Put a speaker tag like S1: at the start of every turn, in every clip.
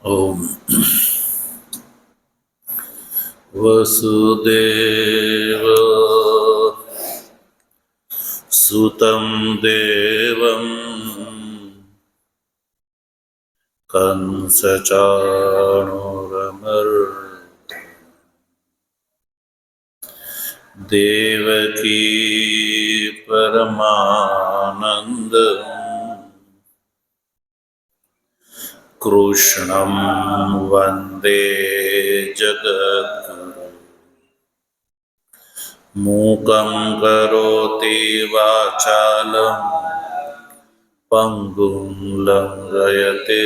S1: ओम वसुदेव सुतं देवं कंसचाणूरमर्दनं देवकी परमानन्दं कृष्णं वन्दे जगद्गुरुं मूकं करोति वाचालं पङ्गुं लङ्घयते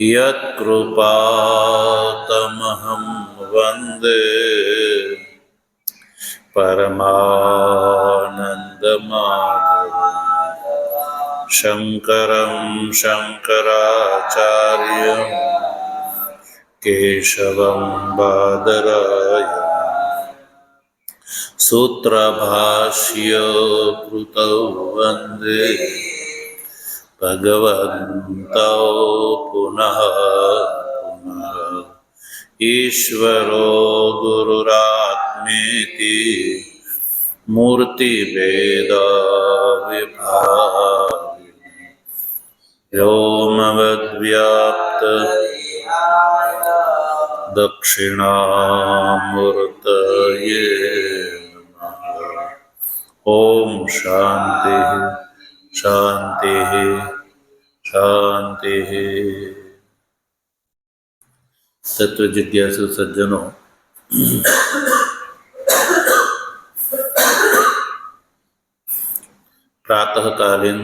S1: यत्कृपातमहं वन्दे परमानन्दमाधवम् शङ्करं शङ्कराचार्यं केशवं बादरायणं सूत्रभाष्य कृतौ वन्दे भगवन्तौ पुनः पुनः ईश्वरो गुरुरात्मेति मूर्तिभेदविभागिने व्योमवद्व्याप्त दक्षिणामूर्तये नमः। ओम शांति शांति शांति। तत्व जिज्ञासु सज्जनों, प्रातःकालीन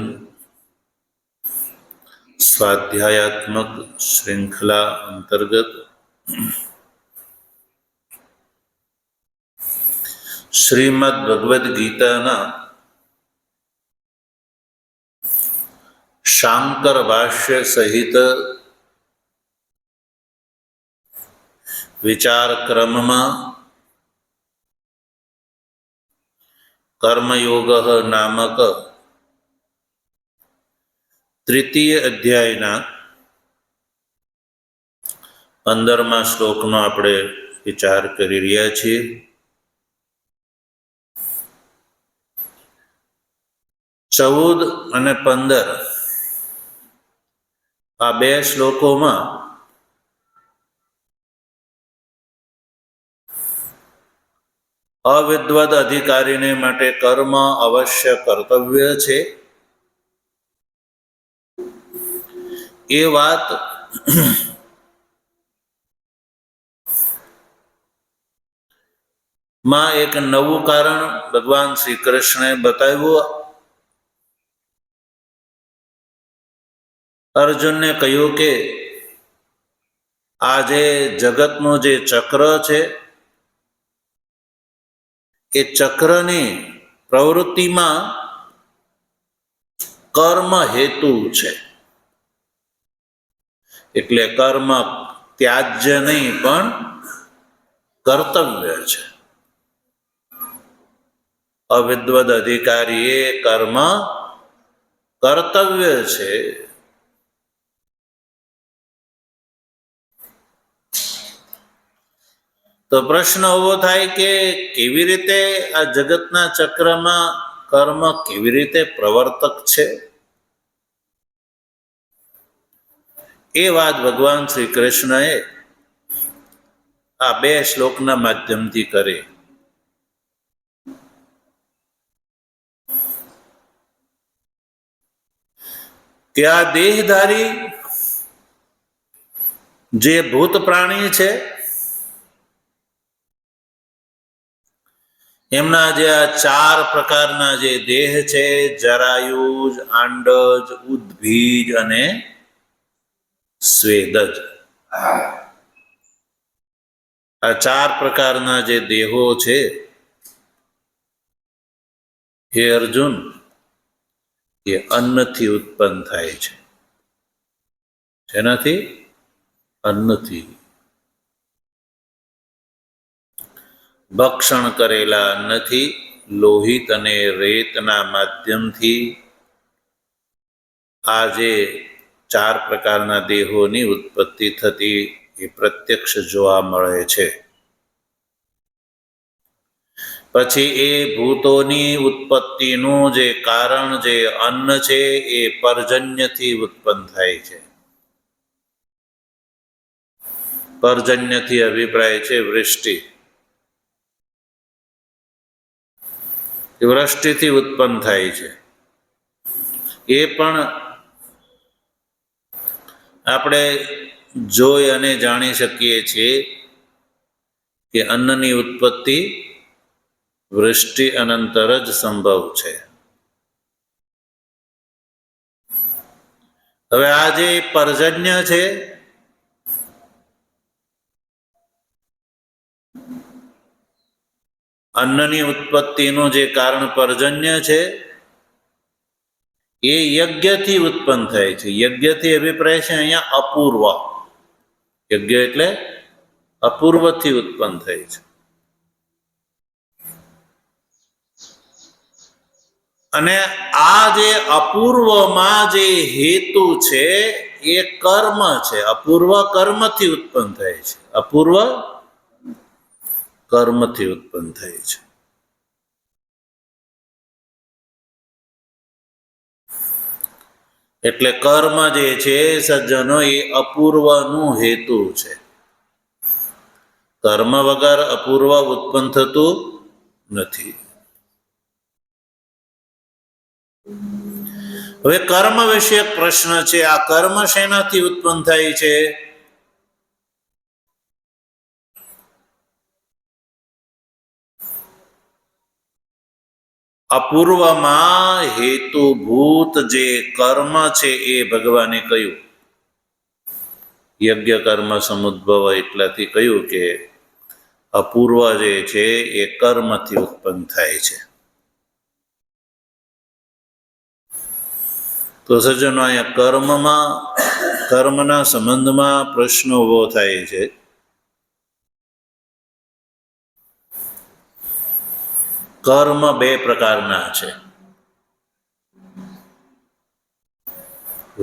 S1: स्वाध्यायात्मक श्रृंखला अंतर्गत श्रीमद् भगवद गीता शांकर भाष्य सहित विचार क्रम में कर्मयोग नामक तृतीय अध्यायना 15मा श्लोकનો આપણે વિચાર કરી રહ્યા છીએ। चौद અને 15 આ બે શ્લોકોમાં અવિદ્વદ અધિકારીને માટે કર્મ અવશ્ય કર્તવ્ય છે એ વાત માં એક નવું કારણ ભગવાન શ્રી કૃષ્ણે બતાવ્યું। અર્જુનને કહ્યું કે આ જે જગતનું જે ચક્ર છે એ ચક્રની પ્રવૃત્તિમાં કર્મ હેતુ છે, એટલે કર્મ ત્યાજ્ય નહીં પણ કર્તવ્ય છે। અવિદ્વદ અધિકારીએ કર્મ કર્તવ્ય છે। તો પ્રશ્ન ઉભો થાય કે કેવી રીતે આ જગતના ચક્રમાં કર્મ કેવી રીતે પ્રવર્તક છે? એ વાત ભગવાન શ્રી કૃષ્ણએ આ બે શ્લોકના માધ્યમથી કરી। કે આ દેહધારી જે ભૂત પ્રાણી છે એમના જે આ ચાર પ્રકારના જે દેહ છે, જરાયુજ, આંડજ, ઉદ્ભીજ અને સ્વેદજ, આ ચાર પ્રકારના જે દેહો છે હે અર્જુન એ અન્નથી ઉત્પન્ન થાય છે। જેનાથી? અન્નથી। ભક્ષણ કરેલા અન્નથી, લોહિત અને રેતના માધ્યમથી આ જે ચાર પ્રકારના દેહોની ઉત્પત્તિ થતી એ પ્રત્યક્ષ જોવા મળે છે. પછી એ ભૂતોની ઉત્પત્તિનું જે કારણ જે અન્ન છે એ પર્જન્યથી ઉત્પન્ન થાય છે. પર્જન્યથી અભિપ્રાય છે વૃષ્ટિ. વૃષ્ટિથી ઉત્પન્ન થાય છે. એ પણ આપણે જોઈ અને જાણી શકીએ છીએ કે અન્નની ઉત્પત્તિ વૃષ્ટિ અનંતર જ સંભવ છે. હવે આ જે પર્જન્ય છે અન્નની ઉત્પત્તિનું જે કારણ પર્જન્ય છે એ યજ્ઞથી ઉત્પન્ન થાય છે. યજ્ઞથી અભિપ્રાય છે અહીંયા અપૂર્વ. યજ્ઞ એટલે અપૂર્વથી ઉત્પન્ન થાય છે. અને આ જે અપૂર્વમાં જે હેતુ છે એ કર્મ છે. અપૂર્વ કર્મથી ઉત્પન્ન થાય છે. અપૂર્વ કર્મથી ઉત્પન્ન થાય છે. એટલે કર્મ જે છે સજ્જનો એ અપૂર્વનું હેતુ છે. કર્મ વગર અપૂર્વ ઉત્પન્ન થતું નથી. હવે કર્મ વિશે પ્રશ્ન છે. આ કર્મ શેનાથી ઉત્પન્ન થાય છે? અપૂર્વમાં હેતુભૂત જે કર્મ છે એ ભગવાને કહ્યું યજ્ઞ કર્મ સમુદ્ભવ એટલાથી કહ્યું કે અપૂર્વ જે છે એ કર્મથી ઉત્પન્ન થાય છે. તો સજ્જનો અહીંયા કર્મના સંબંધમાં પ્રશ્ન ઉભો થાય છે. કર્મ બે પ્રકારના છે,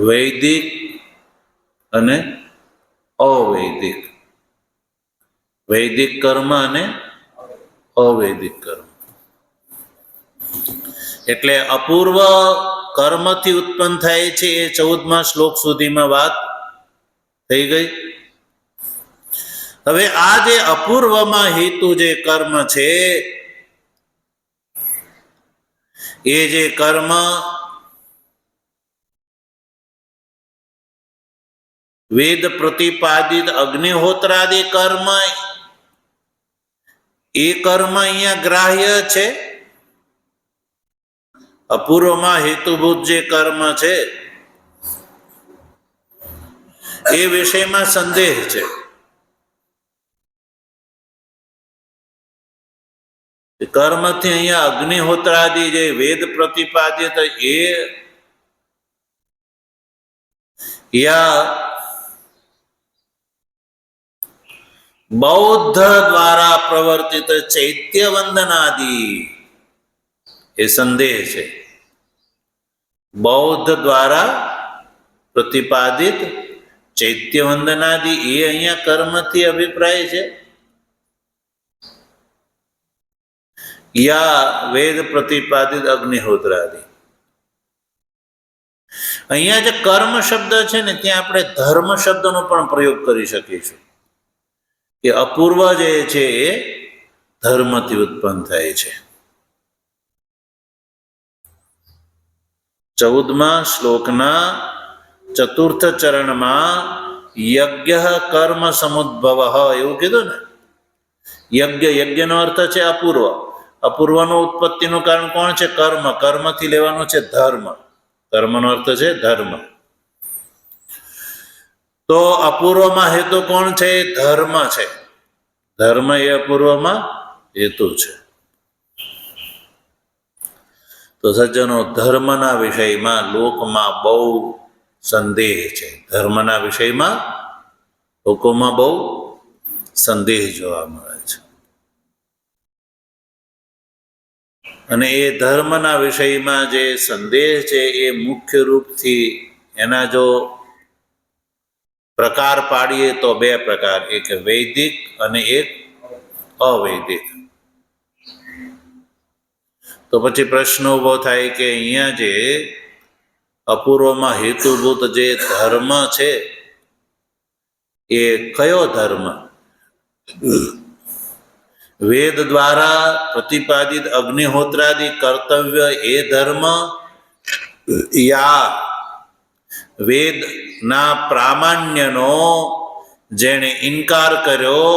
S1: વૈદિક અને અવૈદિક. વૈદિક કર્મ અને અવૈદિક કર્મ. એટલે અપૂર્વ કર્મથી ઉત્પન્ન થાય છે એ 14મા શ્લોક સુધીમાં વાત થઈ ગઈ. હવે આ જે અપૂર્વમાં હેતુ જે કર્મ છે એ જે કર્મ વેદ પ્રતિપાદિત અગ્નિહોત્રાદિ કર્મ એ કર્મ અહીંયા ગ્રાહ્ય છે. અપૂર્વમાં હેતુભૂત જે કર્મ છે એ વિષયમાં સંદેહ છે. કર્મથી અહીંયા અગ્નિહોત્રાદિ જે વેદ પ્રતિપાદિત એ યા બૌદ્ધ દ્વારા પ્રવર્તિત ચૈત્ય વંદનાદિ એ સંદેહ છે. બૌદ્ધ દ્વારા પ્રતિપાદિત ચૈત્ય વંદનાદિ એ અહીંયા કર્મથી અભિપ્રાય છે યા વેદ પ્રતિપાદિત અગ્નિહોત્રાદિ. અહીંયા જે કર્મ શબ્દ છે ને ત્યાં આપણે ધર્મ શબ્દનો પણ પ્રયોગ કરી શકીશું કે અપૂર્વ જે છે એ ધર્મથી ઉત્પન્ન થાય છે. 14મા શ્લોકના ચતુર્થ ચરણમાં યજ્ઞ કર્મ સમુદ્ભવ એવું કીધું ને. યજ્ઞનો અર્થ છે અપૂર્વ. અપૂર્વનું ઉત્પત્તિનું કારણ કોણ છે? કર્મ. કર્મથી લેવાનું છે ધર્મ. કર્મનો અર્થ છે ધર્મ. તો અપૂર્વમાં હેતુ કોણ છે? ધર્મ છે. ધર્મ એ અપૂર્વમાં હેતુ છે. તો સજ્જનો ધર્મના વિષયમાં લોકમાં બહુ સંદેહ છે. ધર્મના વિષયમાં લોકોમાં બહુ સંદેહ જોવા મળે છે. અને એ ધર્મના વિષયમાં જે સંદેહ છે એ મુખ્ય રૂપથી એના જો પ્રકાર પાડીએ તો બે પ્રકાર, એક વૈદિક અને એક અવૈદિક. તો પછી પ્રશ્ન ઉભો થાય કે અહીંયા જે અપૂર્વમાં હેતુભૂત જે ધર્મ છે એ કયો ધર્મ? વેદ દ્વારા પ્રતિપાદિત અગ્નિહોત્રાદિ કર્તવ્ય એ ધર્મ, યા વેદના પ્રામાણ્યનો જેણે ઇનકાર કર્યો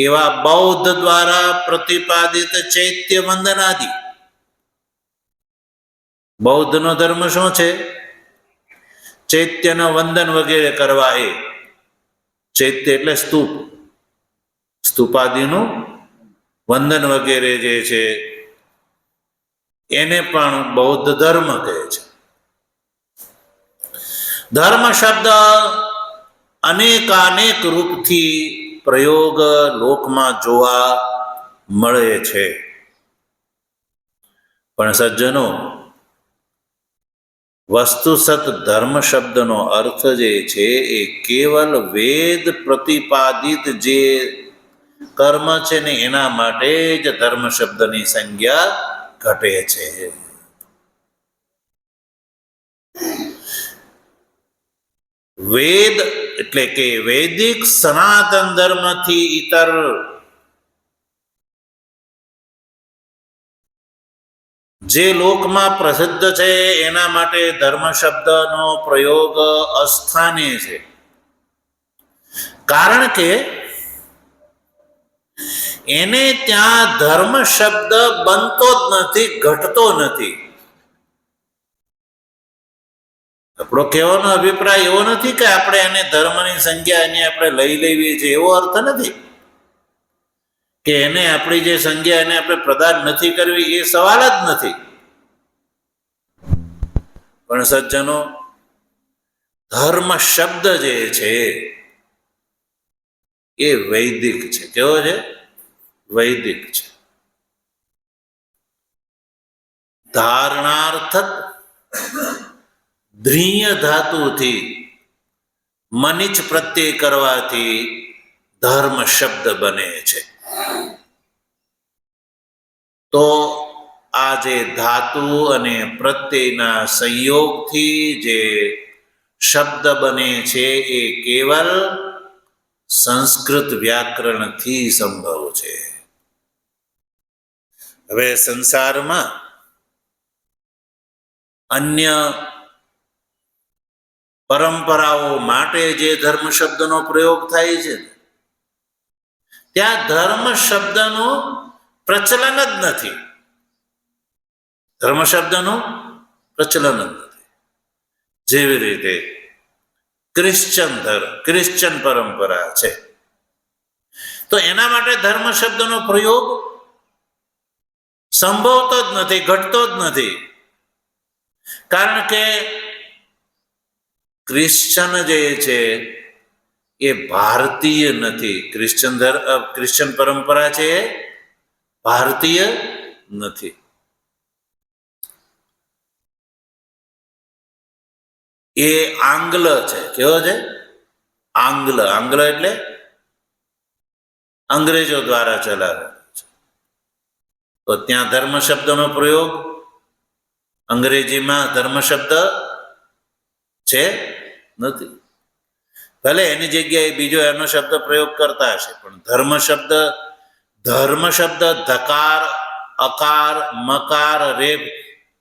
S1: એવા બૌદ્ધ દ્વારા પ્રતિપાદિત ચૈત્ય વંદનાદિ. બૌદ્ધનો ધર્મ શું છે? ચૈત્યના વંદન વગેરે કરવા. એ ચૈત્ય એટલે સ્તૂપ, સ્તૂપાદિનું વંદન વગેરે જે છે એને પણ બૌદ્ધ ધર્મ કહે છે. ધર્મ શબ્દ અનેકાનેક રૂપથી પ્રયોગ લોકમાં જોવા મળે છે. પણ સજ્જનો, વસ્તુસત ધર્મ શબ્દનો અર્થ જે છે એ કેવલ વેદ પ્રતિપાદિત જે કર્મ છે ને એના માટે જ ધર્મ શબ્દની સંજ્ઞા ઘટે છે. વેદ એટલે કે વૈદિક સનાતન ધર્મથી ઇતર જે લોકમાં પ્રસિદ્ધ છે એના માટે ધર્મ શબ્દનો પ્રયોગ અસ્થાને છે. કારણ કે એને ત્યાં ધર્મ શબ્દ બનતો જ નથી, ઘટતો નથી. આપણો કહેવાનો અભિપ્રાય એવો નથી કે આપણે એને ધર્મની સંજ્ઞા એને આપણે લઈ લેવી છે, એવો અર્થ નથી. કે એને આપણી જે સંજ્ઞા એને આપણે પ્રદાન નથી કરવી, એ સવાલ જ નથી. પણ સજ્જનો, ધર્મ શબ્દ જે છે એ વૈદિક છે. કેવો છે? વૈદિક છે. ધારણાર્થક ધ્રીય ધાતુથી મનિચ પ્રત્યય કરવાથી ધર્મ શબ્દ બને છે. તો આ જે ધાતુ અને પ્રત્યયના સંયોગથી જે શબ્દ બને છે એ કેવલ સંસ્કૃત વ્યાકરણથી સંભવ છે. હવે સંસારમાં અન્ય પરંપરાઓ માટે જે ધર્મ શબ્દનો પ્રયોગ થાય છે ત્યાં ધર્મ શબ્દનું પ્રચલન જ નથી. ધર્મ શબ્દનું પ્રચલન જ નથી. જેવી રીતે ક્રિશ્ચન પરંપરા છે તો એના માટે ધર્મ શબ્દનો પ્રયોગ સંભવતો જ નથી, ઘટતો જ નથી. કારણ કે ક્રિશ્ચન જે છે એ ભારતીય નથી. ક્રિશ્ચન પરંપરા છે એ ભારતીય નથી. એ આંગ્લ છે. કેવો છે? આંગ્લ. આંગ્લ એટલે અંગ્રેજો દ્વારા ચલાવેલો છે. તો ત્યાં ધર્મ શબ્દનો પ્રયોગ અંગ્રેજીમાં ધર્મ શબ્દ છે નથી. ભલે એની જગ્યાએ બીજો એનો શબ્દ પ્રયોગ કરતા હશે, પણ ધર્મ શબ્દ ધકાર, અકાર, મકાર, રેપ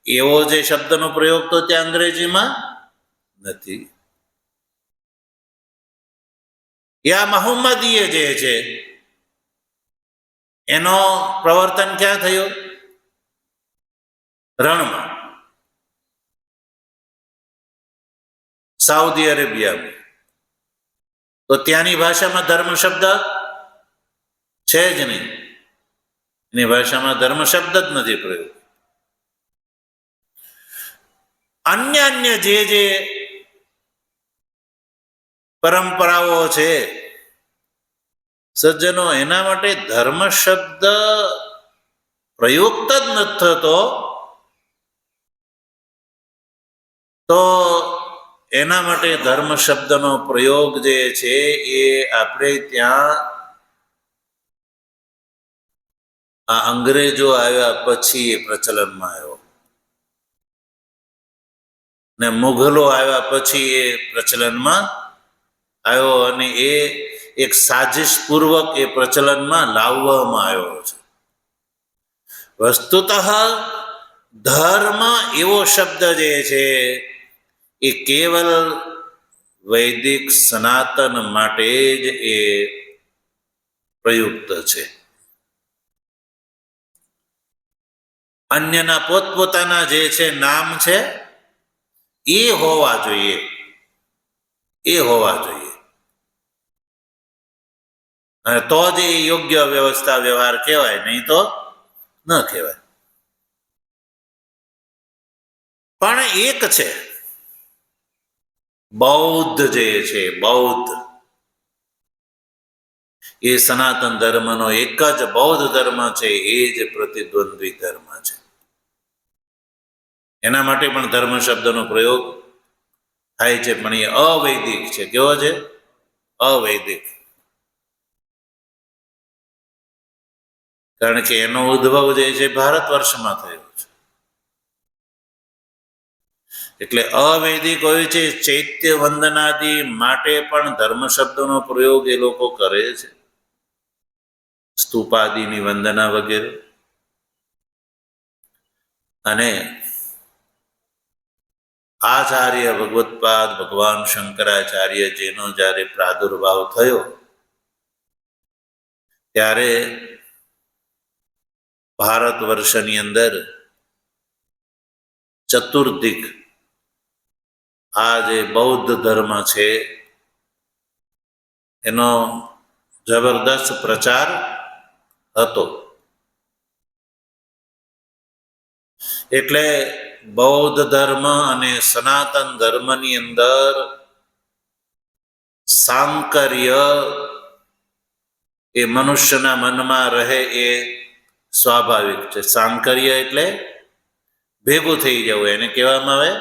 S1: એવો જે શબ્દનો પ્રયોગ તો ત્યાં અંગ્રેજીમાં નથી. યા મહમ્મદીય જે છે એનો પ્રવર્તન ક્યાં થયું? રણમાં, સાઉદી અરેબિયામાં. તો ત્યાંની ભાષામાં ધર્મ શબ્દ છે જ નહીં. એની ભાષામાં ધર્મ શબ્દ જ નથી પ્રયોગ. અન્ય જે પરંપરાઓ છે સજ્જનો, એના માટે ધર્મ શબ્દ પ્રયુક્ત જ નથી થતો. તો એના માટે ધર્મ શબ્દનો પ્રયોગ જે છે એ આપણે ત્યાં આ અંગ્રેજો આવ્યા પછી એ પ્રચલનમાં આવ્યો ને મુઘલો આવ્યા પછી એ પ્રચલનમાં આવ્યો અને એ એક સાજિશ પૂર્વક એ પ્રચલનમાં લાવવામાં આવ્યો છે. વસ્તુતઃ ધર્મ એવો શબ્દ જે છે એ કેવલ વૈદિક સનાતન માટે જ એ પ્રયુક્ત છે. અન્યના પોતપોતાના જે છે નામ છે એ હોવા જોઈએ, એ હોવા જોઈએ, અને તો જ એ યોગ્ય વ્યવસ્થા વ્યવહાર કહેવાય, નહીં તો ન કહેવાય. પણ એક છે બૌદ્ધ જે છે, બૌદ્ધ એ સનાતન ધર્મનો એક જ બૌદ્ધ ધર્મ છે, એ જ પ્રતિદ્વંદ્વી ધર્મ છે. એના માટે પણ ધર્મ શબ્દનો પ્રયોગ થાય છે, પણ એ અવૈદિક છે. કેવો છે? અવૈદિક. કારણ કે એનો ઉદ્ભવ જે છે ભારત વર્ષમાં થયો છે, એટલે અવૈદિક હોય છે. ચૈત્ય વંદનાદિ માટે પણ ધર્મ શબ્દનો પ્રયોગ એ લોકો કરે છે, સ્તૂપાદિની વંદના વગેરે. અને આચાર્ય ભગવત્પાદ ભગવાન શંકરાચાર્ય જેનો જ્યારે પ્રાદુર્ભાવ થયો ત્યારે ભારત વર્ષની અંદર ચતુર્દિક આ જે બૌદ્ધ ધર્મ છે એનો જબરદસ્ત પ્રચાર હતો. એટલે બૌદ્ધ ધર્મ અને સનાતન ધર્મની અંદર સાંકર્ય એ મનુષ્યના મનમાં રહે એ સ્વાભાવિક છે. સાંકર્ય એટલે ભેગું થઈ જવું, એને કહેવામાં આવે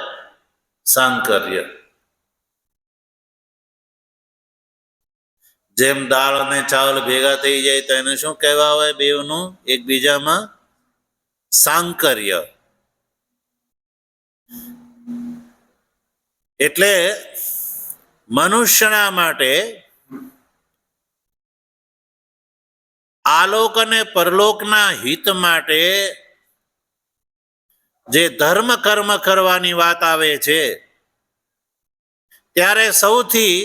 S1: સાંકર્ય. જેમ દાળ અને ચાવલ ભેગા થઈ જાય તો એને શું કહેવા આવે? બેવનું એકબીજામાં સાંકર્ય. એટલે મનુષ્યના માટે આલોક અને પરલોકના હિત માટે જે ધર્મ કર્મ કરવાની વાત આવે છે ત્યારે સૌથી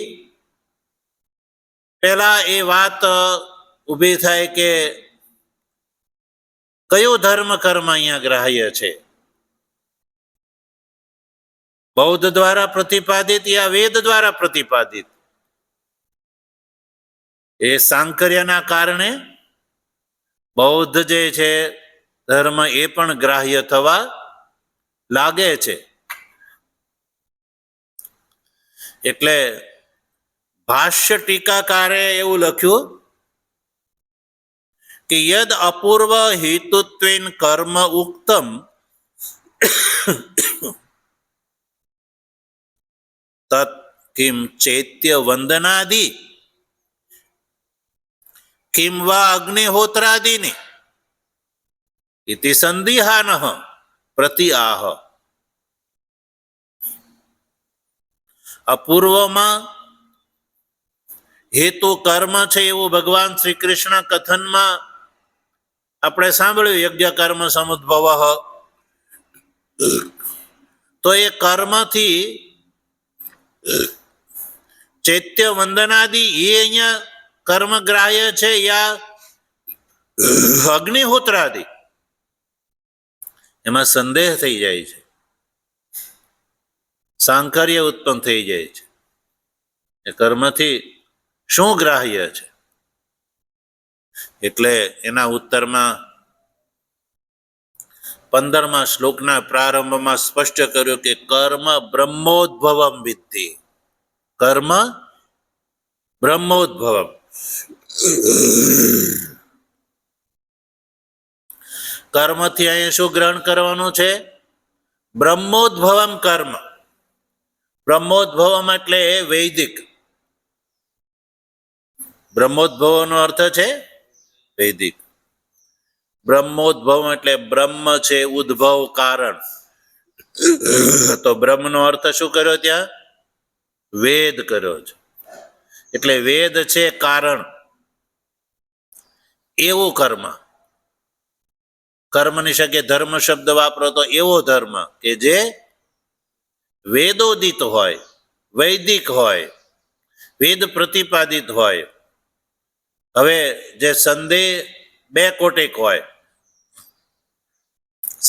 S1: પહેલા એ વાત ઊભી થાય કે કયું ધર્મ કર્મ અહીંયા ગ્રાહ્ય છે? બૌદ્ધ દ્વારા પ્રતિપાદિત યા વેદ દ્વારા પ્રતિપાદિત? એ સાંકર્યના કારણે બૌદ્ધ જે છે ધર્મ એ પણ ગ્રાહ્ય થવા લાગે છે. એટલે ભાષ્ય ટીકાકારે એવું લખ્યું કે યદ અપૂર્વ હેતુત્વેન કર્મ ઉક્તમ તત કિમ ચૈત્ય વંદનાદિ કિમ વા અગ્નિહોત્રાદિની ઇતિ સંદિહાનઃ પ્રતિ આહ. અપૂર્વમાં હેતુ કર્મ છે એવું ભગવાન શ્રી કૃષ્ણ કથનમાં આપણે સાંભળ્યું, યજ્ઞ કર્મ સમુદ્ભવ. તો એ કર્મથી ચૈત્ય વંદનાદિ એ અહીંયા કર્મ ગ્રાહ્ય છે યા અગ્નિહોત્રાદિ? એમાં સંદેહ થઈ જાય છે, સાંકર્ય ઉત્પન્ન થઈ જાય છે. એ કર્મથી શું ગ્રાહ્ય છે? એટલે એના ઉત્તરમાં 15મા શ્લોકના પ્રારંભમાં સ્પષ્ટ કર્યું કે કર્મ બ્રહ્મોદ્ભવમ વિદ્ધિ. કર્મ બ્રહ્મોદ્ભવમ. કર્મથી અહીંયા શું ગ્રહણ કરવાનું છે? બ્રહ્મોદ્ભવમ કર્મ. બ્રહ્મોદ્ભવમ એટલે વૈદિક. બ્રહ્મોદ્ભવનો અર્થ છે વૈદિક. બ્રહ્મોદ્ભવ એટલે બ્રહ્મ છે, ઉદ્ભવ કારણ. તો બ્રહ્મનો અર્થ શું કર્યો ત્યાં? વેદ કર્યો છે. એટલે વેદ છે કારણ. એવું કર્મ. કર્મની જગ્યાએ ધર્મ શબ્દ વાપરો તો એવો ધર્મ કે જે વેદોદિત હોય, વૈદિક હોય, વેદ પ્રતિપાદિત હોય. હવે જે સંદેહ બે કોટેક હોય.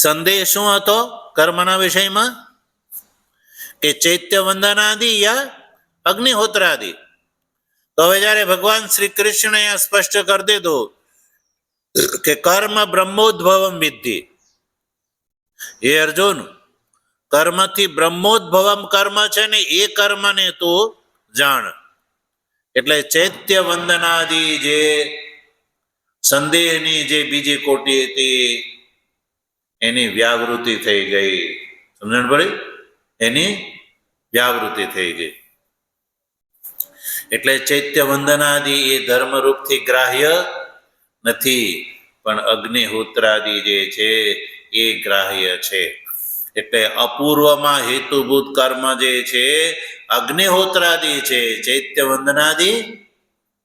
S1: સંદેહ શું હતો કર્મના વિષયમાં? કે ચૈત્ય વંદનાદિ યા અગ્નિહોત્રાદિ. તો હવે જયારે ભગવાન શ્રી કૃષ્ણ અહીંયા સ્પષ્ટ કરી દીધું કે કર્મ બ્રહ્મોદ્ભવમ વિદ્ધિ. એ અર્જુન, કર્મથી બ્રહ્મોદ્ભવમ કર્મ છે ને એ કર્મને તું જાણ. એટલે ચૈત્ય વંદનાદિ જે સંદેહની જે બીજી કોટી હતી એની વ્યાવૃત્તિ થઈ ગઈ. સમજણ પડી? એની વ્યાવૃત્તિ થઈ ગઈ. એટલે ચૈત્ય વંદનાદિ એ ધર્મરૂપથી ગ્રાહ્ય નથી, પણ અગ્નિહોત્રાદિ જે છે એ ગ્રાહ્ય છે. એટલે અપૂર્વમાં હેતુભૂત કર્મ જે છે અગ્નિહોત્રાદિ છે, ચૈત્ય વંદનાદિ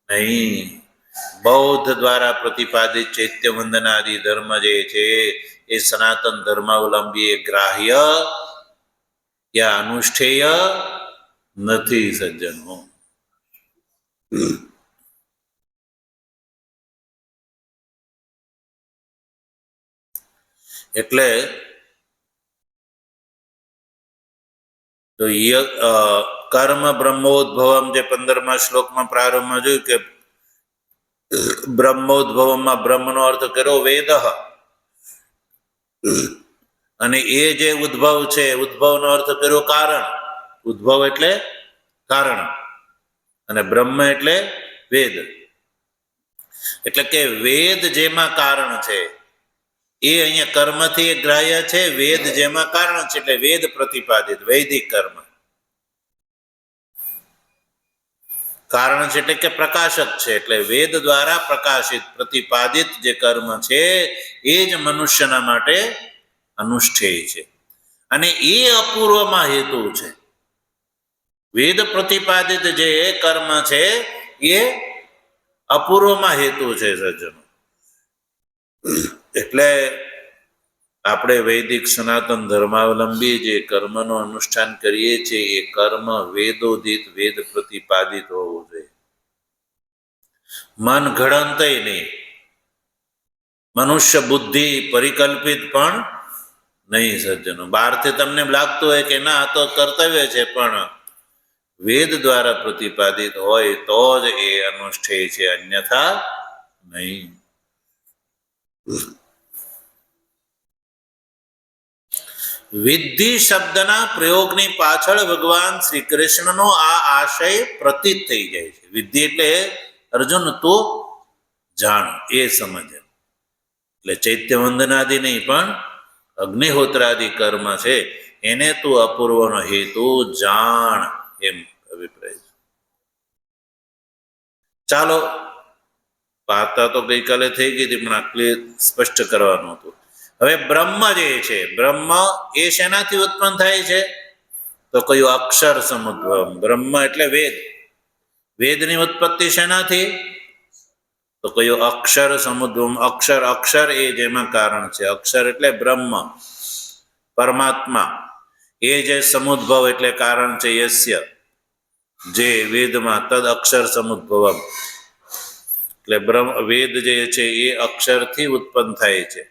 S1: નહીં. બૌદ્ધ દ્વારા પ્રતિપાદિત ચૈત્ય વંદનાદિ ધર્મ જે છે એ સનાતન ધર્માવલંબી એ ગ્રાહ્ય યા અનુષ્ઠેય નથી સજ્જનો. એટલે તો કર્મ બ્રહ્મોદ્ભવમ જે 15મા શ્લોકમાં પ્રારંભમાં જોયું કે બ્રહ્મોદ્ભવમાં બ્રહ્મનો અર્થ કર્યો વેદ. અને એ જે ઉદ્ભવ છે ઉદ્ભવનો અર્થ કર્યો કારણ. ઉદ્ભવ એટલે કારણ અને બ્રહ્મ એટલે વેદ. એટલે કે વેદ જેમાં કારણ છે એ અહીંયા કર્મથી ગ્રાહ્ય છે. વેદ જેમાં કારણ છે એટલે વેદ પ્રતિપાદિત વૈદિક કર્મ કારણ છે, એટલે કે પ્રકાશક છે. એટલે વેદ દ્વારા પ્રકાશિત પ્રતિપાદિત જે કર્મ છે એ જ મનુષ્યના માટે અનુષ્ઠેય છે. અને એ અપૂર્વમાં હેતુ છે. વેદ પ્રતિપાદિત જે કર્મ છે એ અપૂર્વમાં હેતુ છે સજ્જનો. એટલે આપણે વૈદિક સનાતન ધર્માવલંબી જે કર્મનું અનુષ્ઠાન કરીએ છીએ એ કર્મ વેદોદિત વેદ પ્રતિપાદિત હોવું જોઈએ. મન ઘડંતય નહીં, મનુષ્ય બુદ્ધિ પરિકલ્પિત પણ નહીં સજ્જનો. બહારથી તમને લાગતું હોય કે ના તો કર્તવ્ય છે, પણ વેદ દ્વારા પ્રતિપાદિત હોય તો જ એ અનુષ્ઠેય છે, અન્યથા નહીં. વિદ્ધિ શબ્દના પ્રયોગની પાછળ ભગવાન શ્રી કૃષ્ણનો આ આશય પ્રતીત થઈ જાય છે. વિદ્ધિ એટલે અર્જુન તું જાણ, એ સમજ. એટલે ચૈત્ય વંદનાદિ નહીં પણ અગ્નિહોત્રાદિ કર્મ છે એને તું અપૂર્વનો હેતુ જાણ, એમ અભિપ્રાય. ચાલો, વાર્તા તો ગઈકાલે થઈ ગઈ હતી પણ આટલી સ્પષ્ટ કરવાનું હતું. હવે બ્રહ્મ જે છે, બ્રહ્મ એ શેનાથી ઉત્પન્ન થાય છે? તો કયું? અક્ષર સમુદ્ભવમ. બ્રહ્મ એટલે વેદ. વેદની ઉત્પત્તિ શેનાથી? તો કયું? અક્ષર સમુદ્ભવમ. અક્ષર, અક્ષર એ જેમાં કારણ છે. અક્ષર એટલે બ્રહ્મ, પરમાત્મા. એ જે સમુદ્ભવ એટલે કારણ છે યસ્ય, જે વેદમાં તદ અક્ષર સમુદ્ભવમ. એટલે વેદ જે છે એ અક્ષરથી ઉત્પન્ન થાય છે.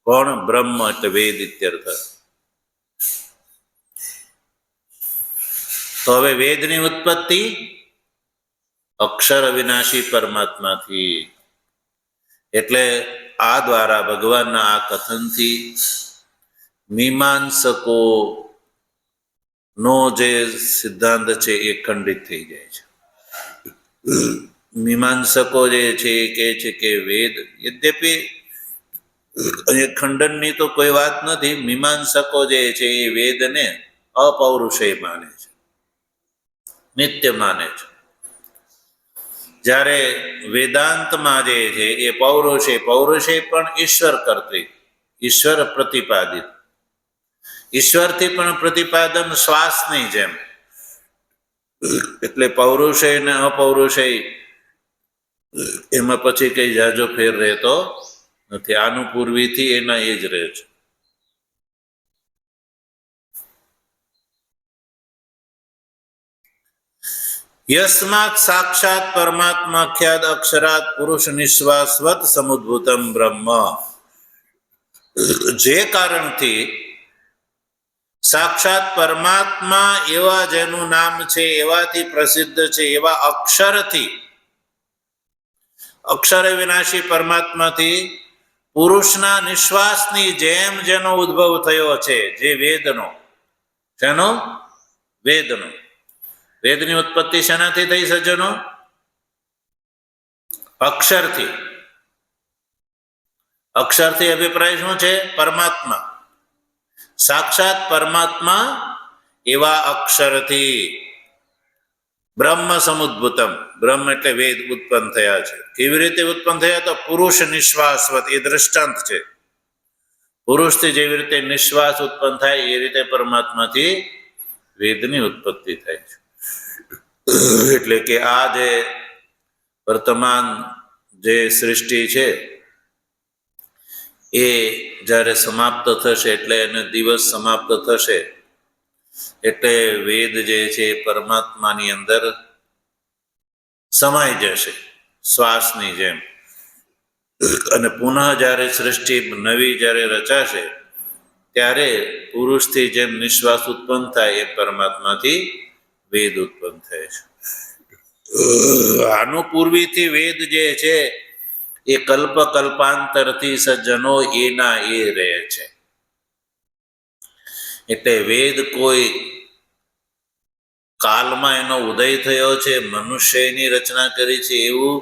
S1: કોણ? બ્રહ્મ એટલે વેદ ઇત્યર્થ. તો હવે વેદની ઉત્પત્તિ અક્ષર અવિનાશી પરમાત્માથી. એટલે આ દ્વારા ભગવાનના આ કથનથી મીમાંસકો નો જે સિદ્ધાંત છે એ ખંડિત થઈ જાય છે. મીમાંસકો જે છે એ કહે છે કે વેદ, યદ્યપિ ખંડનની તો કોઈ વાત નથી. મીમાંસકો જે છે એ વેદને અપૌરુષેય માને છે. નિત્ય માને છે. જ્યારે વેદાંતમાં જે છે એ પૌરુષે પણ ઈશ્વર કર્તૃ, ઈશ્વર પ્રતિપાદિત, ઈશ્વરથી પણ પ્રતિપાદન શ્વાસની જેમ. એટલે પૌરુષય ને અપૌરુષય એમાં પછી કઈ જાજો ફેર રહેતો નથી. આનું પૂર્વીથી એના એ જ રહે છે. યસ્માત સાક્ષાત પરમાત્માખ્યાદ અક્ષરાત પુરુષ નિશ્વાસવત સમુદ્ભૂતમ બ્રહ્મ. જે કારણથી સાક્ષાત પરમાત્મા એવા જેનું નામ છે, એવાથી પ્રસિદ્ધ છે, એવા અક્ષરથી, અક્ષર વિનાશી પરમાત્માથી પુરુષના નિશ્વાસની જેમ જેનો ઉદ્ભવ થયો છે, જે વેદનો, શેનો? વેદનો. વેદની ઉત્પત્તિ શેનાથી થઈ સજ્જનો? અક્ષરથી. અક્ષરથી અભિપ્રાય શું છે? પરમાત્મા. સાક્ષાત પરમાત્મા એવા અક્ષરથી બ્રહ્મ સમુદ્ભૂતમ, બ્રહ્મ એટલે વેદ, ઉત્પન્ન થયા છે. કેવી રીતે ઉત્પન્ન થયા? તો પુરુષ નિશ્વાસવત, એ દ્રષ્ટાંત છે. પુરુષથી જેવી રીતે નિશ્વાસ ઉત્પન્ન થાય એ રીતે પરમાત્માથી વેદની ઉત્પત્તિ થાય છે. એટલે કે આ જે વર્તમાન જે સૃષ્ટિ છે એ જ્યારે સમાપ્ત થશે, એટલે એને દિવસ સમાપ્ત થશે, એટલે વેદ જે છે પરમાત્માની અંદર સમાઈ જશે શ્વાસની જેમ. અને પુનઃ જ્યારે સૃષ્ટિ નવી જ્યારે રચાશે ત્યારે પુરુષથી જેમ નિશ્વાસ ઉત્પન્ન થાય એ પરમાત્માથી વેદ ઉત્પન્ન થાય છે. આનું પૂર્વીથી વેદ જે છે એ કલ્પ કલ્પાંતરથી સજ્જનો એના એ રહે છે. એટલે વેદ કોઈ કાલમાં એનો ઉદય થયો છે, મનુષ્યની રચના કરી છે એવું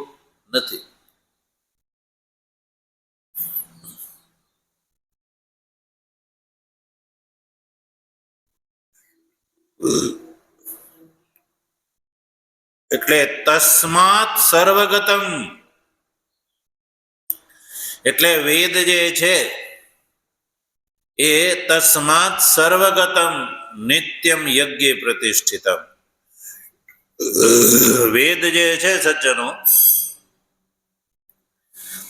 S1: નથી. એટલે તસ્માત સર્વગતમ, એટલે વેદ જે છે એ તસ્માત સર્વગતમ નિત્યમ યજ્ઞે પ્રતિષ્ઠિતમ. વેદ જે છે સજ્જનો,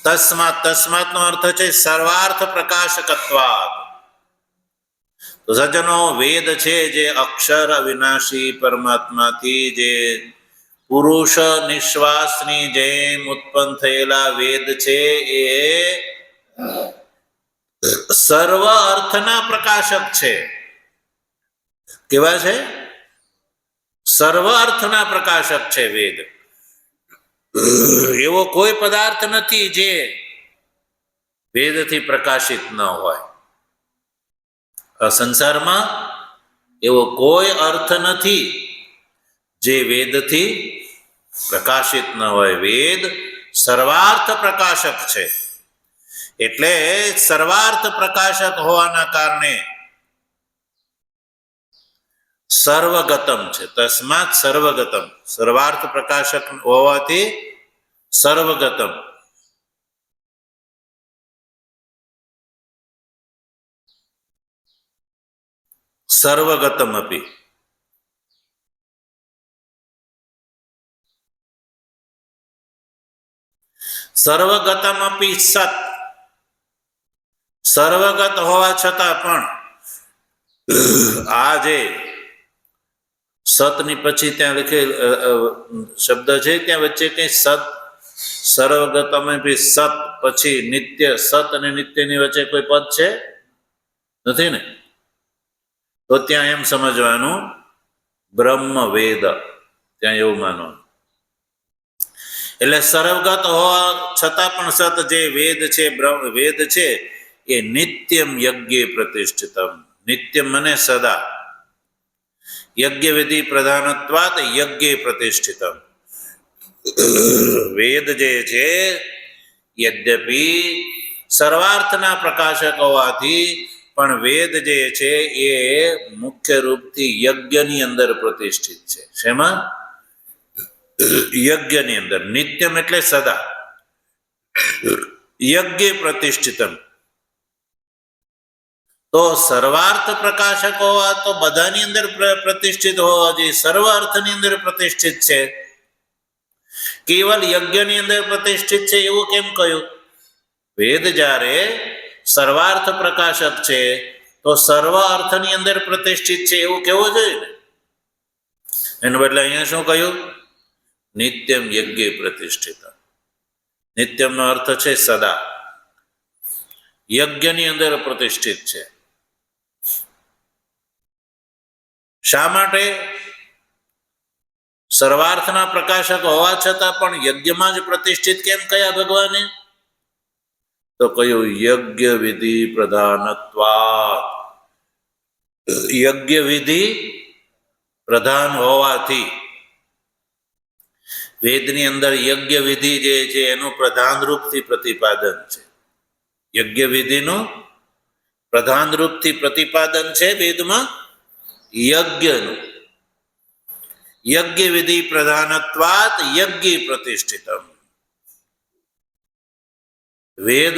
S1: તસ્માત, તસ્માત નો અર્થ છે સર્વાર્થ પ્રકાશકત્વાદ. તો સજ્જનો વેદ છે જે અક્ષર અવિનાશી પરમાત્માથી જે પુરુષ નિશ્વાસની જેમ ઉત્પન્ન થયેલા વેદ છે એ સર્વ અર્થના પ્રકાશક છે. કેવા છે? સર્વ અર્થના પ્રકાશક છે વેદ. એવો કોઈ પદાર્થ નથી જે વેદથી પ્રકાશિત ન હોય. સંસારમાં એવો કોઈ અર્થ નથી જે વેદથી પ્રકાશિત ન હોય. વેદ સર્વાર્થ પ્રકાશક છે. એટલે સર્વાર્થ પ્રકાશક હોવાના કારણે સર્વગતમ છે. તસ્માત સર્વગતમ, સર્વાર્થ પ્રકાશક હોવાથી સર્વગતમ. સર્વગતમ અપી. સર્વગતમ અપી સત, સર્વગત હોવા છતાં પણ આ જે સતની પછી ત્યાં લખેલ શબ્દ છે ત્યાં વચ્ચે કઈ સત, સર્વગતમ અપી સત, પછી નિત્ય, સત અને નિત્યની વચ્ચે કોઈ પદ છે? નથી ને? તો ત્યાં એમ સમજવાનું બ્રહ્મ વેદ, ત્યાં એવું માનવાનું. એટલે સર્વગત હોવા છતાં પણ સત જે વેદ છે, બ્રહ્મ વેદ છે એ નિત્યમ યજ્ઞે પ્રતિષ્ઠિતમ. નિત્યમ મને સદા, યજ્ઞ વિધિ પ્રધાનત્વાત યજ્ઞે પ્રતિષ્ઠિતમ. વેદ જે છે યદ્યપિ સર્વાર્થના પ્રકાશક હોવાથી પણ વેદ જે છે એ મુખ્ય રૂપથી યજ્ઞની અંદર પ્રતિષ્ઠિત છે. શેમાં? યજ્ઞની અંદર. નિત્યમ એટલે સદા, યજ્ઞ પ્રતિષ્ઠિતમ. તો સર્વાર્થ પ્રકાશક હોવા તો બધાની અંદર પ્રતિષ્ઠિત હોવા જોઈએ, સર્વ અર્થની અંદર પ્રતિષ્ઠિત છે. કેવલ યજ્ઞની અંદર પ્રતિષ્ઠિત છે એવું કેમ કહ્યું? વેદ જ્યારે સર્વાર્થ પ્રકાશક છે તો સર્વ અર્થની અંદર પ્રતિષ્ઠિત છે એવું કહેવું જોઈએ ને. એના બદલે અહીંયા શું કહ્યું? નિત્યમ યજ્ઞ પ્રતિષ્ઠિત. નિત્યમનો અર્થ છે સદા, યજ્ઞની અંદર પ્રતિષ્ઠિત છે. શા માટે? સર્વાર્થના પ્રકાશક હોવા છતાં પણ યજ્ઞમાં જ પ્રતિષ્ઠિત કેમ કયા ભગવાને? તો કહ્યું યજ્ઞ વિધિ પ્રધાનત્વાત્. યજ્ઞ વિધિ પ્રધાન હોવાથી વેદની અંદર યજ્ઞ વિધિ જે છે એનું પ્રધાન રૂપથી પ્રતિપાદન છે. યજ્ઞ વિધિનું પ્રધાન રૂપથી પ્રતિપાદન છે વેદમાં યજ્ઞનું. યજ્ઞ વિધિ પ્રધાનત્વાત યજ્ઞ પ્રતિષ્ઠિતમ. વેદ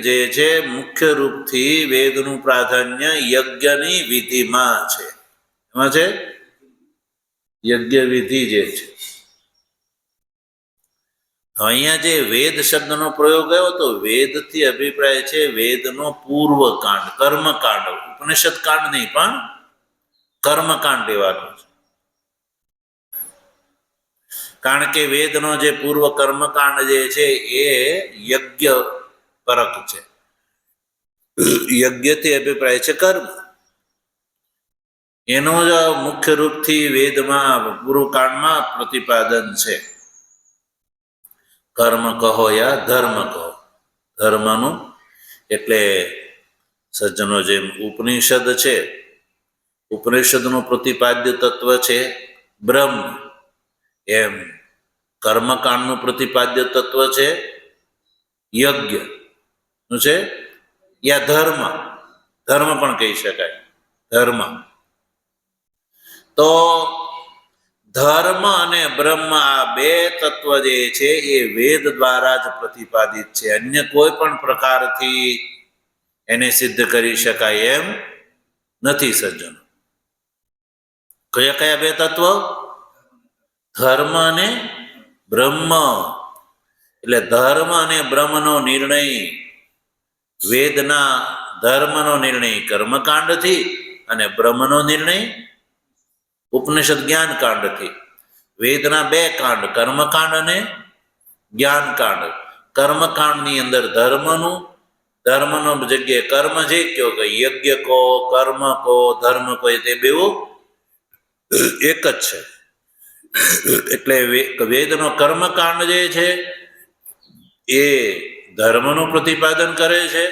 S1: જે છે મુખ્ય રૂપથી વેદનું પ્રાધાન્ય યજ્ઞની વિધિમાં છે. એમાં છે યજ્ઞ વિધિ જે છે. અહીંયા જે વેદ શબ્દનો પ્રયોગ આવ્યો તો વેદથી અભિપ્રાય છે વેદનો પૂર્વકાંડ, કર્મકાંડ. ઉપનિષદ કાંડ નહીં પણ કર્મકાંડ લેવાનો છે. કારણ કે વેદનો જે પૂર્વ કર્મકાંડ જે છે એ યજ્ઞ પરક છે. યજ્ઞથી અભિપ્રાય છે કર્મ. એનો જ મુખ્ય રૂપથી વેદમાં પૂર્વકાંડમાં પ્રતિપાદન છે. કર્મ કહો યા ધર્મ કહો. ધર્મનું એટલે સજ્જનો જેમ ઉપનિષદ છે, ઉપનિષદનું પ્રતિપાદ્ય તત્વ છે બ્રહ્મ, એમ કર્મકાંડનું પ્રતિપાદ્ય તત્વ છે યજ્ઞ. શું છે? યા ધર્મ. ધર્મ પણ કહી શકાય. ધર્મ તો ધર્મ અને બ્રહ્મ આ બે તત્વ જે છે એ વેદ દ્વારા જ પ્રતિપાદિત છે. અન્ય કોઈ પણ પ્રકારથી એને સિદ્ધ કરી શકાય એમ નથી સજ્જનો. કયા કયા બે તત્વ? ધર્મ અને બ્રહ્મ. એટલે ધર્મ અને બ્રહ્મનો નિર્ણય, વેદના ધર્મનો નિર્ણય કર્મકાંડથી અને બ્રહ્મનો નિર્ણય ઉપનિષદ જ્ઞાનકાંડથી. વેદના બે કાંડ, કર્મકાંડ અને જ્ઞાનકાંડ. કર્મકાંડની અંદર ધર્મનો જગ્યાએ કર્મ જે કયો કે યજ્ઞ કહો, કર્મ કહો, ધર્મ કહો, તે બેવું એક જ છે. એટલે વેદનો કર્મકાંડ જે છે એ ધર્મનું પ્રતિપાદન કરે છે.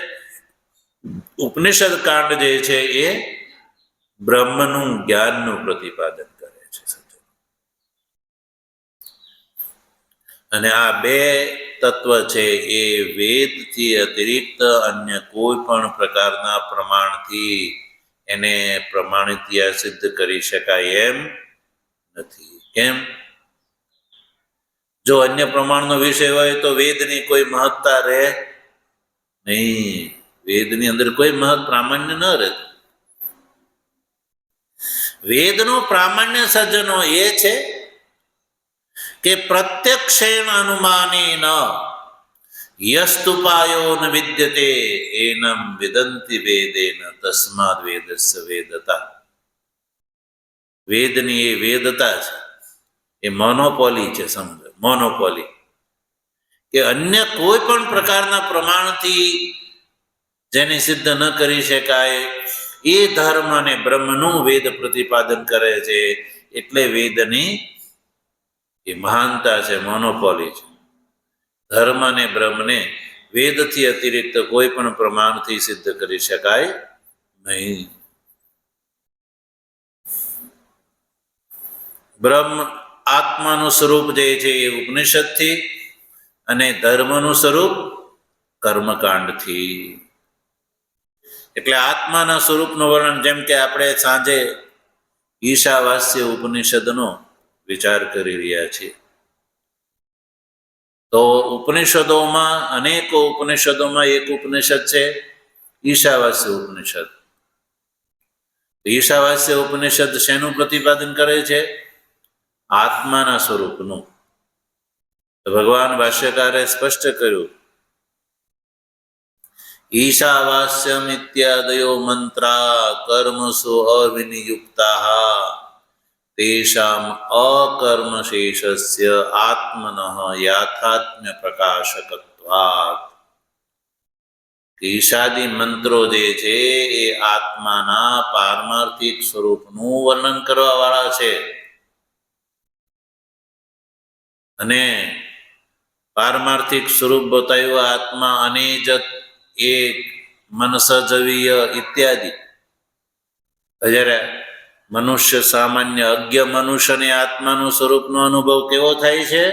S1: ઉપનિષદ કાંડ જે છે એ બ્રહ્મનું જ્ઞાનનું પ્રતિપાદન કરે છે. અને આ બે તત્વ છે એ વેદથી અતિરિક્ત અન્ય કોઈ પણ પ્રકારના પ્રમાણથી એને પ્રમાણિત સિદ્ધ કરી શકાય એમ નથી. કેમ? જો અન્ય પ્રમાણનો વિષય હોય તો વેદની કોઈ મહત્તા રહે નહીં. વેદની અંદર કોઈ પ્રામાણ્ય ન રહેતું. વેદનું પ્રામાણ્ય સજ્જનો એ છે કે પ્રત્યક્ષેણ અનુમાનેન યસ્તુપાયો ન વિદ્યતે એનમ વિદંતિ વેદેન તસ્માદ વેદસ્ય વેદતા. વેદની એ વેદતા છે, એ મોનોપોલી છે. સમજો, મોનોપોલી કે અન્ય કોઈ પણ પ્રકારના પ્રમાણથી જેને સિદ્ધ ન કરી શકાય એ ધર્મ અને બ્રહ્મનું વેદ પ્રતિપાદન કરે છે. એટલે વેદની એ મહાનતા છે, મોનોપોલી છે. ધર્મ અને બ્રહ્મને વેદથી અતિરિક્ત કોઈ પણ પ્રમાણથી સિદ્ધ કરી શકાય નહીં. બ્રહ્મ આત્માનું સ્વરૂપ જે છે એ ઉપનિષદથી અને ધર્મનું સ્વરૂપ કર્મકાંડથી. એટલે આત્માના સ્વરૂપનું વર્ણન, જેમ કે આપણે સાંજે ઈશાવાસ્ય ઉપનિષદનો વિચાર કરી રહ્યા છીએ, તો ઉપનિષદોમાં અનેકો ઉપનિષદોમાં એક ઉપનિષદ છે ઈશાવાસ્ય ઉપનિષદ. ઈશાવાસ્ય ઉપનિષદ શેનું પ્રતિપાદન કરે છે? આત્માના સ્વરૂપનું. ભગવાન ભાષ્યકારે સ્પષ્ટ કર્યું, ઈશાવાસ્યમ ઇત્યાદયો મંત્રા કર્મસુ અવિનિયુક્તા તેષામ અકર્મશેષસ્ય આત્મનઃ યાથાત્મ્ય પ્રકાશકત્વાत्. ઈશાદી મંત્રો જે છે એ આત્માના પારમાર્થિક સ્વરૂપનું વર્ણન કરવા વાળા છે, અને પારમાર્થિક સ્વરૂપ બતાવ્યું આત્મા અનેજત એક મનસજવીય ઇત્યાદિ. જ્યારે મનુષ્ય સામાન્ય અજ્ઞ મનુષ્યને આત્માનું સ્વરૂપનો અનુભવ કેવો થાય છે?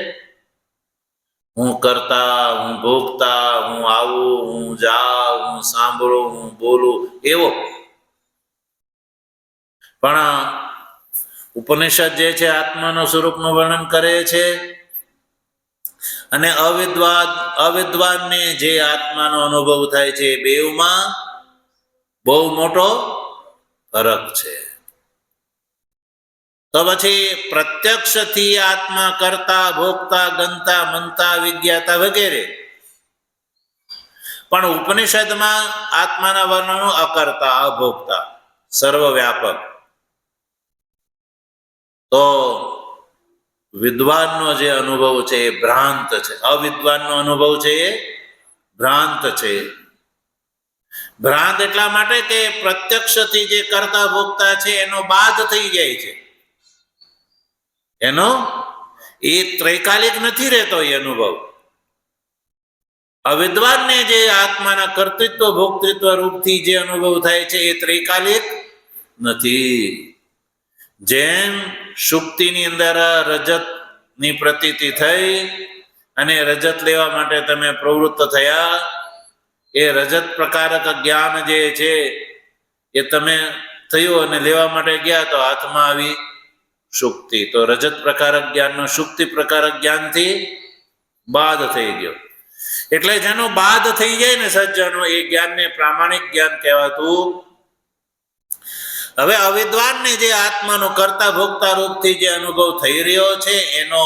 S1: હું કરતા, હું ભોગતા, હું આવું, હું જાઉં, હું સાંભળું, હું બોલું, એવો. પણ ઉપનિષદ જે છે આત્માનું સ્વરૂપનું વર્ણન કરે છે, અને અવિદ્વાનને જે આત્માનો અનુભવ થાય છે, બેઉમાં બહુ મોટો ફરક છે. તો પછી પ્રત્યક્ષથી આત્મા કરતા, ભોગતા, ગંતા, મનતા, વિજ્ઞાતા વગેરે, પણ ઉપનિષદમાં આત્માના વર્ણનો અકર્તા, અભોગતા, સર્વવ્યાપક. તો વિદ્વાનનો જે અનુભવ છે એ ભ્રાંત છે, અવિદ્વાનનો અનુભવ છે એ ભ્રાંત છે. ભ્રાંત એટલા માટે કે પ્રત્યક્ષથી જે કરતા ભોગતા છે એનો બાદ થઈ જાય છે, એનો એ ત્રૈકાલિક નથી રહેતો એ અનુભવ. અવિદ્વાનને જે આત્માના કર્તૃત્વ ભોક્તૃત્વ રૂપથી જે અનુભવ થાય છે એ ત્રૈકાલિક નથી. જેમ સુક્તિની અંદર રજતની પ્રતીતિ થઈ અને રજત લેવા માટે તમે પ્રવૃત્ત થયા, એ રજત પ્રકારક જ્ઞાન જે છે એ તમે થયું અને લેવા માટે ગયા તો હાથમાં આવી સુક્તિ. તો રજત પ્રકારક જ્ઞાનનો સુક્તિ પ્રકારક જ્ઞાનથી બાદ થઈ ગયો. એટલે જેનો બાદ થઈ જાય ને સજ્જનો, એ જ્ઞાનને પ્રામાણિક જ્ઞાન કહેવાતું. હવે અવિદ્વાનને જે આત્માનો કરતા ભોગતા રૂપથી જે અનુભવ થઈ રહ્યો છે એનો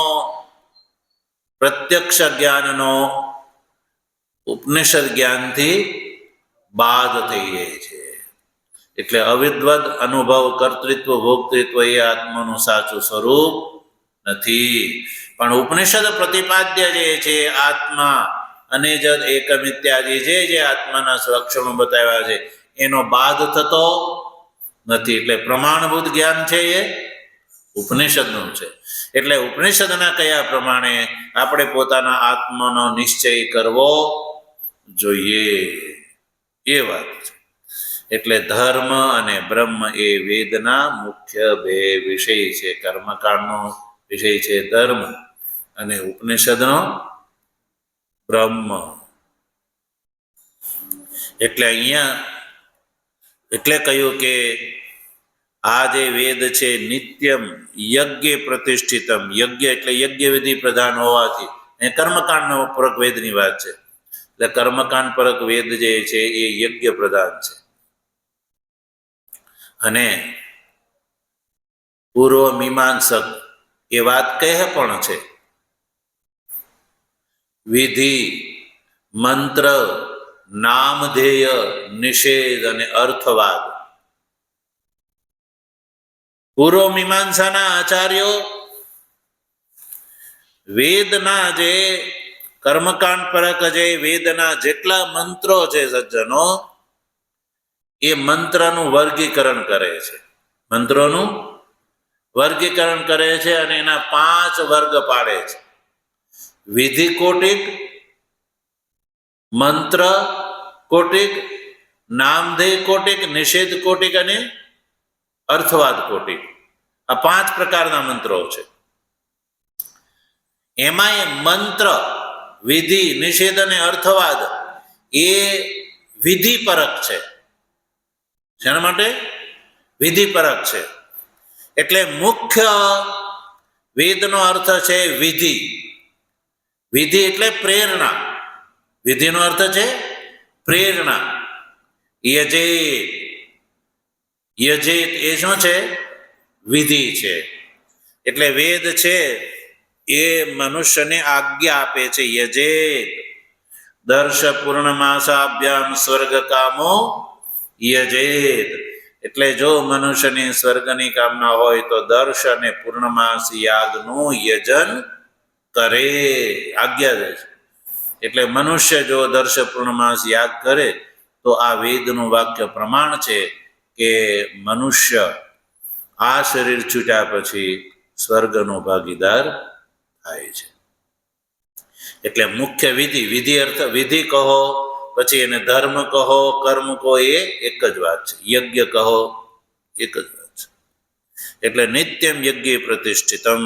S1: પ્રત્યક્ષ જ્ઞાનનો ઉપનિષદ જ્ઞાનથી બાદ થઈ જાય છે. એટલે અવિદ્વદ અનુભવ, કર્તૃત્વ, ભોક્તૃત્વ એ આત્માનું સાચું સ્વરૂપ નથી. પણ ઉપનિષદ પ્રતિપાદ્ય જે છે આત્મા અને જ એકમ ઇત્યાદિ જે આત્માના લક્ષણો બતાવ્યા છે એનો બાદ થતો નથી. એટલે પ્રમાણભૂત જ્ઞાન છે એ ઉપનિષદનું છે. એટલે ઉપનિષદના કયા પ્રમાણે આપણે પોતાના આત્માનો નિશ્ચય કરવો જોઈએ એ વાત છે. એટલે ધર્મ અને બ્રહ્મ એ વેદના મુખ્ય બે વિષય છે. કર્મકાંડનો વિષય છે ધર્મ અને ઉપનિષદનો બ્રહ્મ. એટલે અહીંયા એટલે કહ્યું કે આ જે વેદ છે નિત્યમ યજ્ઞ પ્રતિષ્ઠિતમ. યજ્ઞ એટલે યજ્ઞ વિધિ પ્રધાન હોવાથી એ કર્મકાંડનો પરક વેદની વાત છે. એટલે કર્મકાંડ પરક વેદ જે છે એ યજ્ઞ પ્રધાન છે. અને પૂર્વ મીમાંસક એ વાત કહે પણ છે, વિધિ, મંત્ર, નામધેય, નિષેધ અને અર્થવાદ. પૂર્વ મીમાંસાના આચાર્યો વેદના જે કર્મકાંડ પરક જે વેદના જેટલા મંત્રો છે સજ્જનો, એ મંત્રનું વર્ગીકરણ કરે છે. મંત્રોનું વર્ગીકરણ કરે છે અને એના 5 વર્ગ પાડે છે. વિધિ કોટિક, મંત્ર કોટિક, નામધેય કોટિક, નિષેધ કોટિક અને અર્થવાદ કોટિક. આ 5 પ્રકારના મંત્રો છે. એમાં એ મંત્ર, વિધિ, નિષેધ અને અર્થવાદ એ વિધિ પરક છે. શેના માટે? વિધિપરક છે. એટલે મુખ્ય વેદનો અર્થ છે વિધિ. વિધિ એટલે પ્રેરણા. વિધિનો અર્થ છે પ્રેરણા. યજેત, યજેત એ શું છે? વિધિ છે. એટલે વેદ છે એ મનુષ્યને આજ્ઞા આપે છે. યજેત દર્શ પૂર્ણમાસાભ્યામ સ્વર્ગ કામો યજેત. એટલે જો મનુષ્યની સ્વર્ગની કામના હોય તો દર્શ અને પૂર્ણમાસ યાગનું યજન કરે, આજ્ઞા દે છે. એટલે મનુષ્ય જો દર્શ પૂર્ણમાસ યાગ કરે તો આ વેદનું વાક્ય પ્રમાણ છે કે મનુષ્ય આ શરીર છૂટ્યા પછી સ્વર્ગનો ભાગીદાર થાય છે. એટલે મુખ્ય વિધિ, વિધિ અર્થ વિધિ કહો, પછી એને ધર્મ કહો, કર્મ કહો, એ એક જ વાત છે. યજ્ઞ કહો, એક જ વાત છે. એટલે નિત્યમ યજ્ઞ પ્રતિષ્ઠિતમ.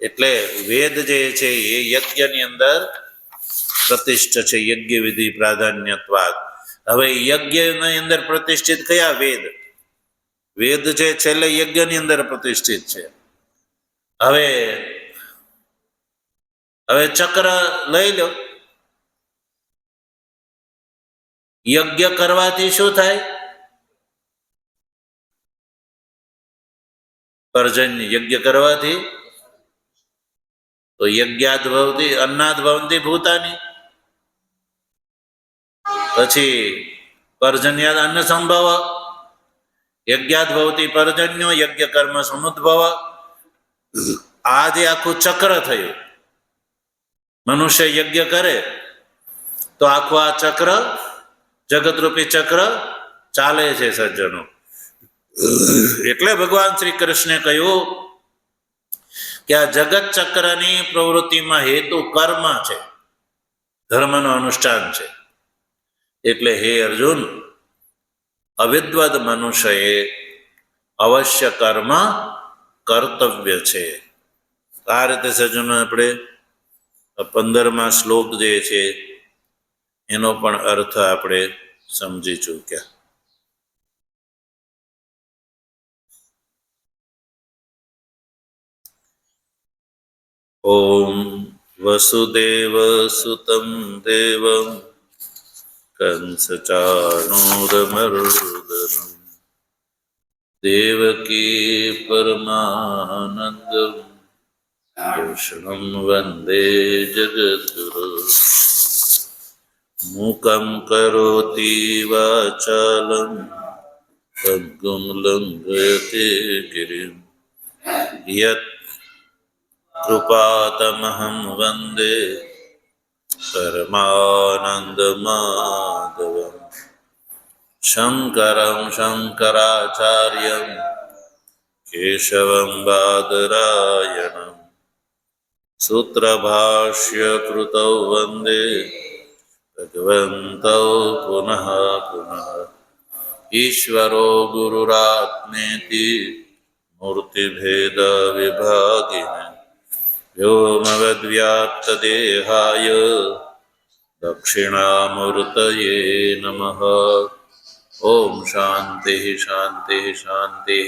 S1: એટલે વેદ જે છે એ યજ્ઞની અંદર પ્રતિષ્ઠ છે. યજ્ઞ વિધિ પ્રાધાન્યત્વાદ. હવે યજ્ઞની અંદર પ્રતિષ્ઠિત કયા? વેદ. વેદ છે છેલ્લે યજ્ઞની અંદર પ્રતિષ્ઠિત છે. હવે ચક્ર લઈ લો. યજ્ઞ કરવાથી શું થાય? પર્જન્ય. યજ્ઞ કરવાથી તો યજ્ઞાદ ભવતી અન્નાદ ભવંતી ભૂતાની. પછી પર્જન્યાદ અન્ન સંભવ. યજ્ઞાદ ભવતી પર્જન્યો યજ્ઞ કર્મ સમુદ્ભવ. આ જે આખું ચક્ર થયું, મનુષ્ય યજ્ઞ કરે તો આખું આ ચક્ર, જગતરૂપી ચક્ર ચાલે છે સજ્જનો. એટલે ભગવાન શ્રી કૃષ્ણે કહ્યું કે આ જગત ચક્રની પ્રવૃત્તિમાં હેતુ કર્મ છે, ધર્મનો અનુષ્ઠાન છે. એટલે હે અર્જુન, અવિદ્વદ મનુષ્યએ અવશ્ય કર્મ કર્તવ્ય છે. આ રીતે સજ્જનો આપણે 15મા શ્લોક જે છે એનો પણ અર્થ આપણે સમજી ચૂક્યા. ઓમ વસુદેવ સુતમ દેવમ કંસચાણૂરમર્દનમ દેવકી પરમાનંદમ કૃષ્ણં વંદે જગદ્ગુરુ. મૂકં કરોતિ વાચાલં પંગું લંઘયતે ગિરિં યત કૃપાતમહં વંદે પરમાનંદમાધવં. શંકરં શંકરાચાર્યં કેશવં બાદરાયણં સૂત્રભાષ્યકૃતૌ વંદે ભગવन्तौ પુનઃ પુનઃ. ઈશ્વરો ગુરુરાત્મેતિ મૂર્તિભેદ વિભાગિને વ્યોમવદ્વ્યાપ્તદેહાય દક્ષિણામૂર્તયે નમઃ. ઓમ શાંતિ શાંતિ શાંતિ.